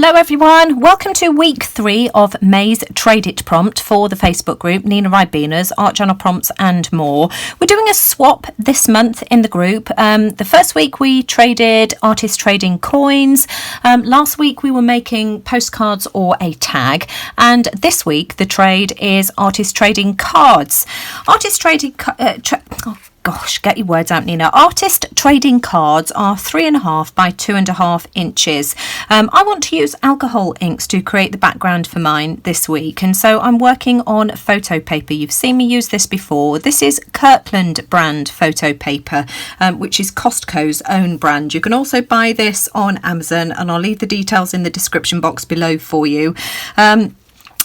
Hello everyone, welcome to week 3 of May's Trade It prompt for the Facebook group NinaRibena's Art Journal Prompts and More. We're doing a swap this month in the group. The first week we traded artists trading coins. Last week we were making postcards or a tag, and this week the trade is artists trading cards. Artists trading get your words out, Nina. Artist trading cards are 3.5 by 2.5 inches. I want to use alcohol inks to create the background for mine this week, and so I'm working on photo paper. You've seen me use this before. This is Kirkland brand photo paper, which is Costco's own brand. You can also buy this on Amazon, and I'll leave the details in the description box below for you.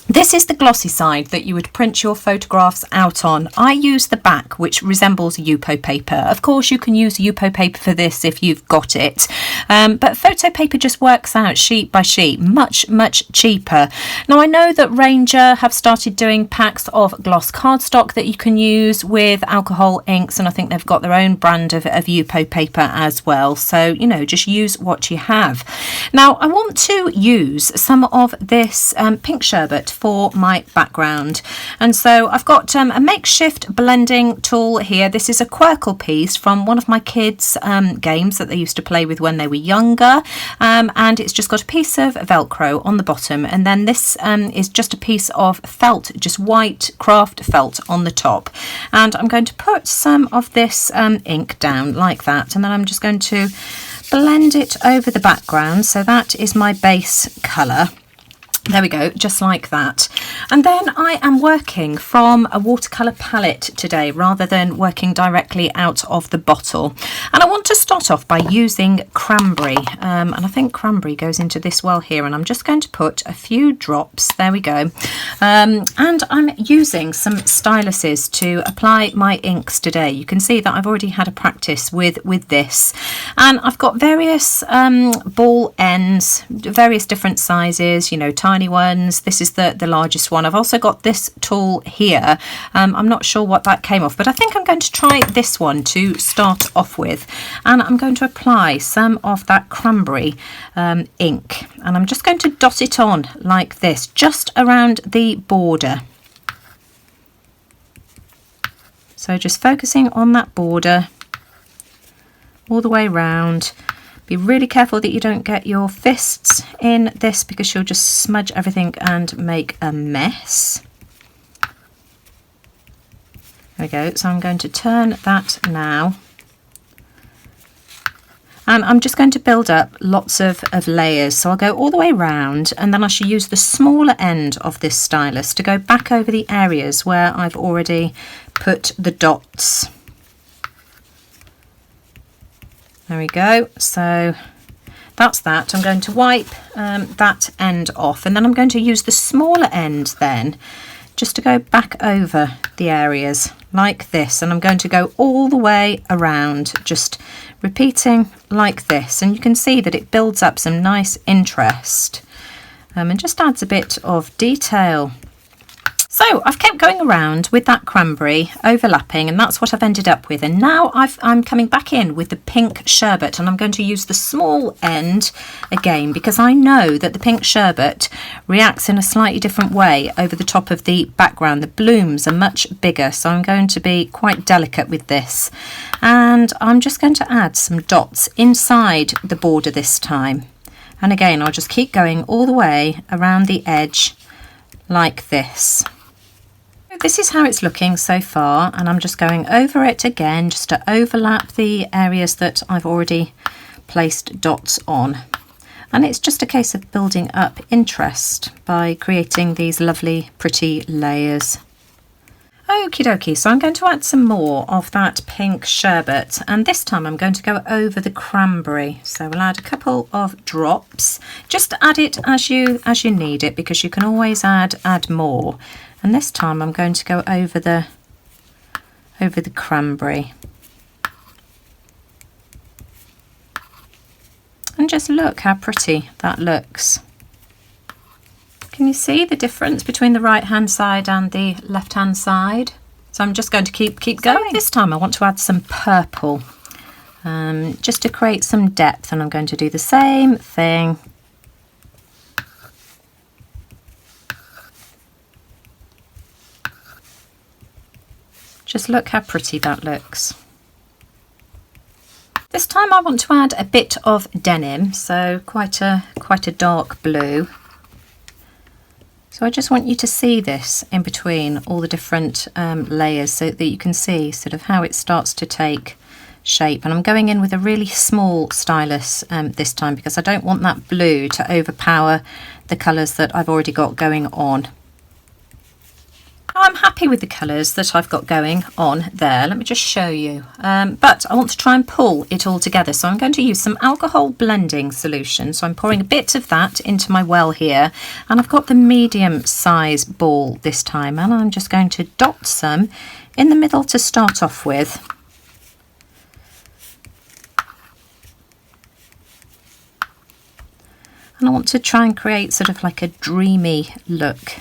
This is the glossy side that you would print your photographs out on. I use the back, which resembles Yupo paper. Of course, you can use Yupo paper for this if you've got it. But photo paper just works out sheet by sheet, much cheaper. Now, I know that Ranger have started doing packs of gloss cardstock that you can use with alcohol inks, and I think they've got their own brand of Yupo paper as well. So, you know, just use what you have. Now, I want to use some of this pink sherbet for my background, and so I've got a makeshift blending tool here. This is a Quirkle piece from one of my kids' games that they used to play with when they were younger, and it's just got a piece of Velcro on the bottom, and then this is just a piece of felt, just white craft felt on the top, and I'm going to put some of this ink down like that, and then I'm just going to blend it over the background. So that is my base colour. There we go, just like that. And then I am working from a watercolour palette today rather than working directly out of the bottle. And I want to start off by using cranberry. And I think cranberry goes into this well here. And I'm just going to put a few drops. There we go. And I'm using some styluses to apply my inks today. You can see that I've already had a practice with this. And I've got various ball ends, various different sizes, you know, tiny ones. This is the largest one. I've also got this tool here. I'm not sure what that came off, but I think I'm going to try this one to start off with, and I'm going to apply some of that cranberry ink, and I'm just going to dot it on like this, just around the border. So just focusing on that border all the way round. Be really careful that you don't get your fists in this, because you'll just smudge everything and make a mess. There we go. So I'm going to turn that now. And I'm just going to build up lots of layers. So I'll go all the way round, and then I shall use the smaller end of this stylus to go back over the areas where I've already put the dots. There we go. So that's that. I'm going to wipe that end off, and then I'm going to use the smaller end then just to go back over the areas like this, and I'm going to go all the way around, just repeating like this, and you can see that it builds up some nice interest and just adds a bit of detail. So I've kept going around with that cranberry overlapping, and that's what I've ended up with. And now I'm coming back in with the pink sherbet, and I'm going to use the small end again, because I know that the pink sherbet reacts in a slightly different way over the top of the background. The blooms are much bigger, so I'm going to be quite delicate with this. And I'm just going to add some dots inside the border this time. And again, I'll just keep going all the way around the edge like this. This is how it's looking so far, and I'm just going over it again just to overlap the areas that I've already placed dots on. And it's just a case of building up interest by creating these lovely pretty layers. Okie dokie, so I'm going to add some more of that pink sherbet, and this time I'm going to go over the cranberry. So we'll add a couple of drops. Just add it as you need it, because you can always add more. And this time I'm going to go over the cranberry. And just look how pretty that looks. Can you see the difference between the right hand side and the left hand side? So I'm just going to keep going. This time I want to add some purple, just to create some depth, and I'm going to do the same thing Just look how pretty that looks. This time I want to add a bit of denim, so quite a dark blue. So I just want you to see this in between all the different layers so that you can see sort of how it starts to take shape. And I'm going in with a really small stylus this time because I don't want that blue to overpower the colours that I've already got going on. I'm happy with the colours that I've got going on there. Let me just show you. But I want to try and pull it all together. So I'm going to use some alcohol blending solution. So I'm pouring a bit of that into my well here. And I've got the medium size ball this time. And I'm just going to dot some in the middle to start off with. And I want to try and create sort of like a dreamy look.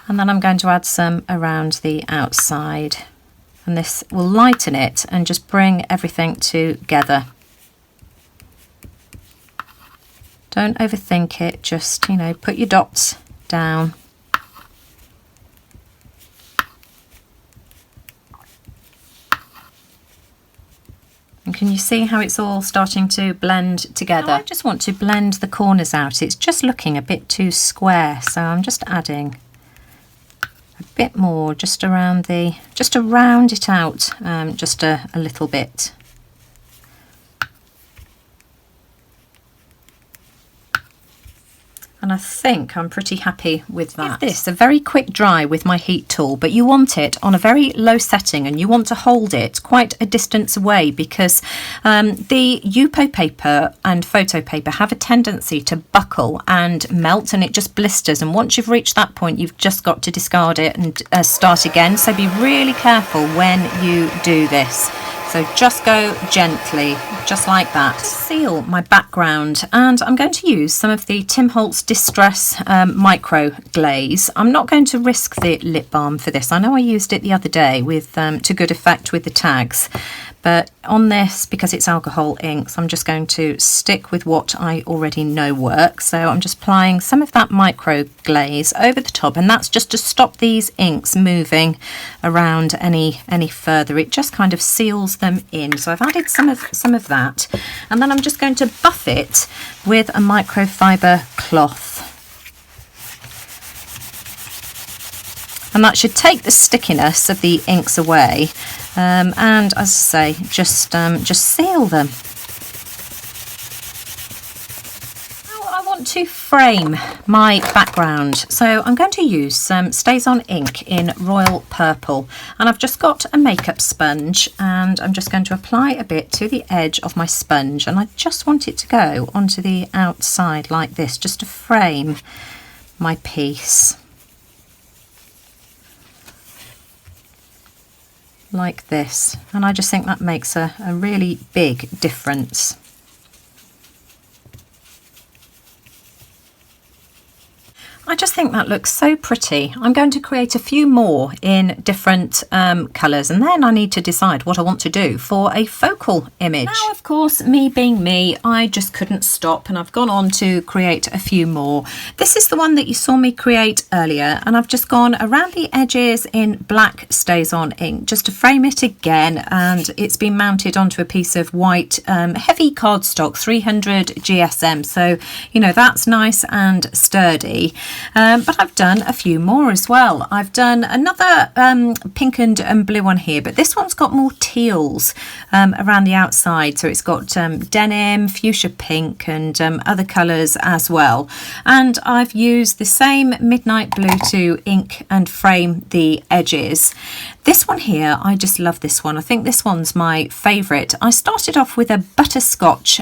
And then I'm going to add some around the outside, and this will lighten it and just bring everything together. Don't overthink it, just, you know, put your dots down. And can you see how it's all starting to blend together? Now I just want to blend the corners out. It's just looking a bit too square, so I'm just adding a bit more just to round it out just a little bit. And I think I'm pretty happy with that. Give this a very quick dry with my heat tool, but you want it on a very low setting and you want to hold it quite a distance away because the Yupo paper and photo paper have a tendency to buckle and melt, and it just blisters, and once you've reached that point you've just got to discard it and start again. So be really careful when you do this. So just go gently, just like that. Seal my background, and I'm going to use some of the Tim Holtz Distress Micro Glaze. I'm not going to risk the lip balm for this. I know I used it the other day with to good effect with the tags, but on this, because it's alcohol inks, I'm just going to stick with what I already know works. So I'm just applying some of that micro glaze over the top, and that's just to stop these inks moving around any further. It just kind of seals them in. So I've added some of that, and then I'm just going to buff it with a microfiber cloth. And that should take the stickiness of the inks away, and as I say, just seal them. Now I want to frame my background, so I'm going to use some Stays On ink in Royal Purple, and I've just got a makeup sponge, and I'm just going to apply a bit to the edge of my sponge, and I just want it to go onto the outside like this, just to frame my piece. Like this, and I just think that makes a really big difference. I just think that looks so pretty. I'm going to create a few more in different colours, and then I need to decide what I want to do for a focal image. Now, of course, me being me, I just couldn't stop, and I've gone on to create a few more. This is the one that you saw me create earlier, and I've just gone around the edges in black Stays On ink just to frame it again, and it's been mounted onto a piece of white heavy cardstock, 300 GSM, so you know that's nice and sturdy. But I've done a few more as well. I've done another pink and blue one here, but this one's got more teals around the outside. So it's got denim, fuchsia pink, and other colours as well. And I've used the same midnight blue to ink and frame the edges. This one here, I just love this one. I think this one's my favourite. I started off with a butterscotch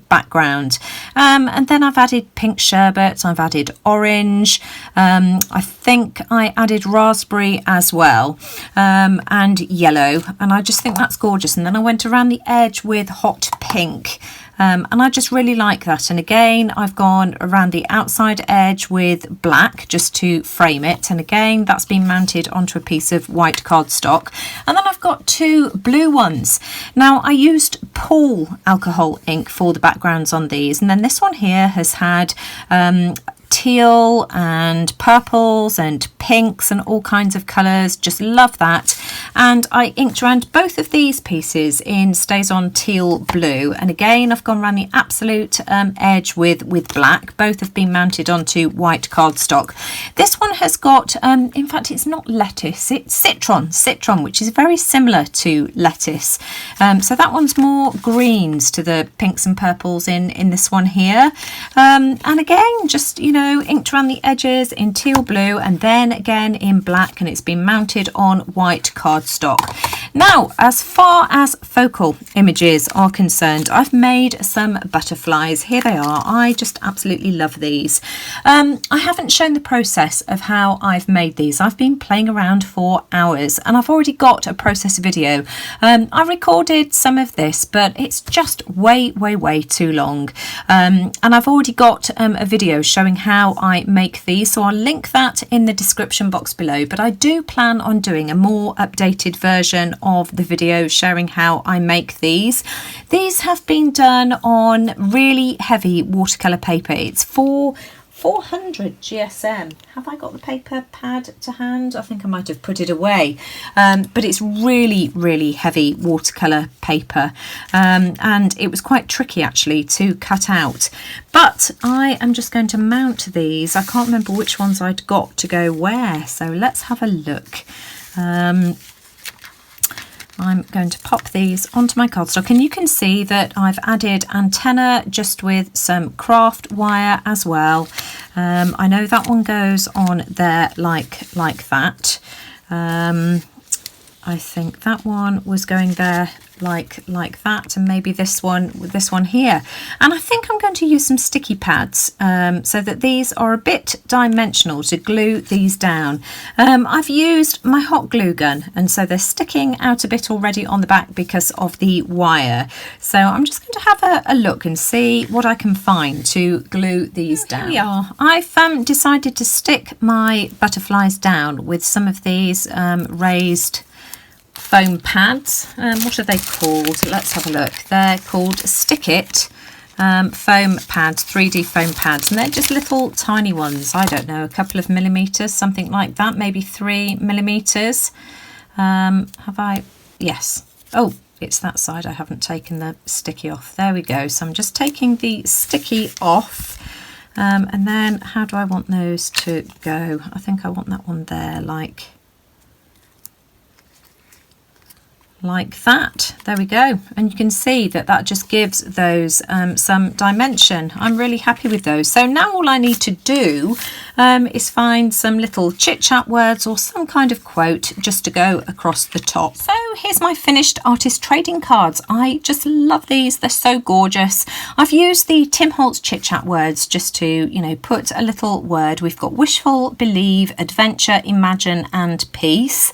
background, and then I've added pink sherbet, I've added orange, I think I added raspberry as well, and yellow, and I just think that's gorgeous. And then I went around the edge with hot pink. And I just really like that. And again, I've gone around the outside edge with black just to frame it. And again, that's been mounted onto a piece of white cardstock. And then I've got two blue ones. Now, I used Paul alcohol ink for the backgrounds on these. And then this one here has had teal and purples and pinks and all kinds of colours. Just love that. And I inked around both of these pieces in Stays On Teal Blue, and again I've gone around the absolute edge with black. Both have been mounted onto white cardstock. This one has got in fact it's not lettuce, it's citron, which is very similar to lettuce. So that one's more greens to the pinks and purples in this one here. And again, just, you know, inked around the edges in teal blue and then again in black, and it's been mounted on white cardstock. Now, as far as focal images are concerned, I've made some butterflies. Here they are. I just absolutely love these. I haven't shown the process of how I've made these. I've been playing around for hours and I've already got a process video. I recorded some of this, but it's just way too long. And I've already got a video showing how I make these, so I'll link that in the description box below. But I do plan on doing a more updated version of the video showing how I make these. These have been done on really heavy watercolour paper. It's 400 GSM. Have I got the paper pad to hand? I think I might have put it away. But it's really heavy watercolour paper. And it was quite tricky actually to cut out. But I am just going to mount these. I can't remember which ones I'd got to go where. So let's have a look. I'm going to pop these onto my cardstock, and you can see that I've added antenna just with some craft wire as well. I know that one goes on there like that. I think that one was going there like that, and maybe this one here. And I think I'm going to use some sticky pads so that these are a bit dimensional to glue these down. I've used my hot glue gun, and so they're sticking out a bit already on the back because of the wire. So I'm just going to have a look and see what I can find to glue these down. Here we are. I've decided to stick my butterflies down with some of these raised foam pads. What are they called? Let's have a look. They're called Stick It foam pads, 3D foam pads, and they're just little tiny ones. I don't know, a couple of millimeters, something like that, maybe 3 millimeters. Have I? Yes. Oh, it's that side. I haven't taken the sticky off. There we go. So I'm just taking the sticky off. And then how do I want those to go? I think I want that one there like that. There we go, and you can see that just gives those some dimension. I'm really happy with those. So now all I need to do is find some little chit-chat words or some kind of quote just to go across the top. So here's my finished artist trading cards. I just love these. They're so gorgeous. I've used the Tim Holtz chit-chat words just to, you know, put a little word. We've got wishful, believe, adventure, imagine and peace.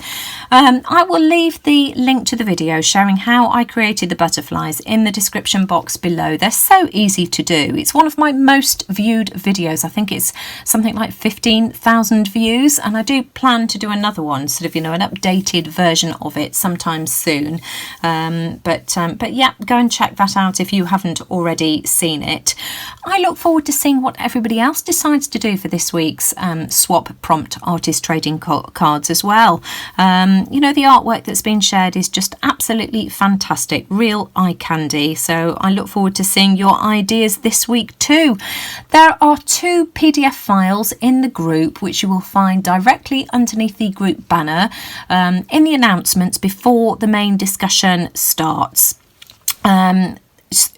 I will leave the link to the video showing how I created the butterflies in the description box below. They're so easy to do. It's one of my most viewed videos. I think it's something like 15,000 views, and I do plan to do another one, sort of, you know, an updated version of it sometime soon. But yeah, go and check that out if you haven't already seen it. I look forward to seeing what everybody else decides to do for this week's swap prompt artist trading cards as well. You know, the artwork that's been shared is just absolutely fantastic, real eye candy. So I look forward to seeing your ideas this week too. There are 2 PDF files in the group which you will find directly underneath the group banner in the announcements before the main discussion starts.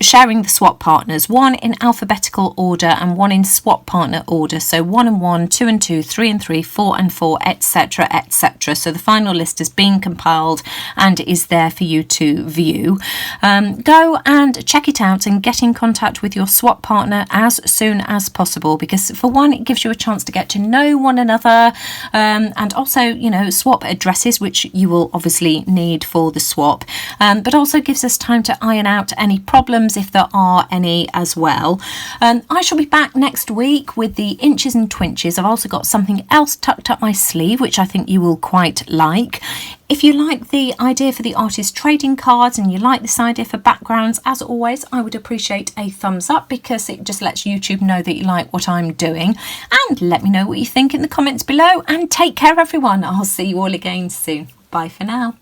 Sharing the swap partners, 1 in alphabetical order and 1 in swap partner order. So 1 and 1, 2 and 2, 3 and 3, 4 and 4, etc, etc. So the final list has been compiled and is there for you to view. Go and check it out and get in contact with your swap partner as soon as possible, because for one, it gives you a chance to get to know one another, and also, you know, swap addresses, which you will obviously need for the swap, but also gives us time to iron out any problems items if there are any as well. I shall be back next week with the Inchies and Twinchies. I've also got something else tucked up my sleeve which I think you will quite like. If you like the idea for the artist trading cards and you like this idea for backgrounds, as always, I would appreciate a thumbs up because it just lets YouTube know that you like what I'm doing. And let me know what you think in the comments below, and take care everyone. I'll see you all again soon. Bye for now.